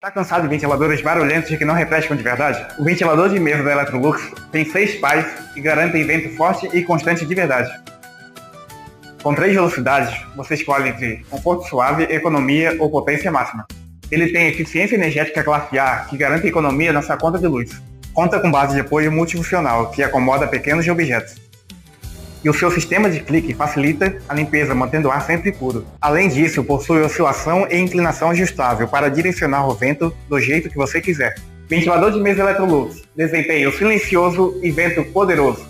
Tá cansado de ventiladores barulhentos e que não refrescam de verdade? O ventilador de mesa da Electrolux tem 6 pás e garantem vento forte e constante de verdade. Com 3 velocidades, você escolhe entre conforto suave, economia ou potência máxima. Ele tem eficiência energética classe A, que garante economia na sua conta de luz. Conta com base de apoio multifuncional, que acomoda pequenos objetos. E o seu sistema de clique facilita a limpeza, mantendo o ar sempre puro. Além disso, possui oscilação e inclinação ajustável para direcionar o vento do jeito que você quiser. Ventilador de mesa Electrolux, desempenho silencioso e vento poderoso.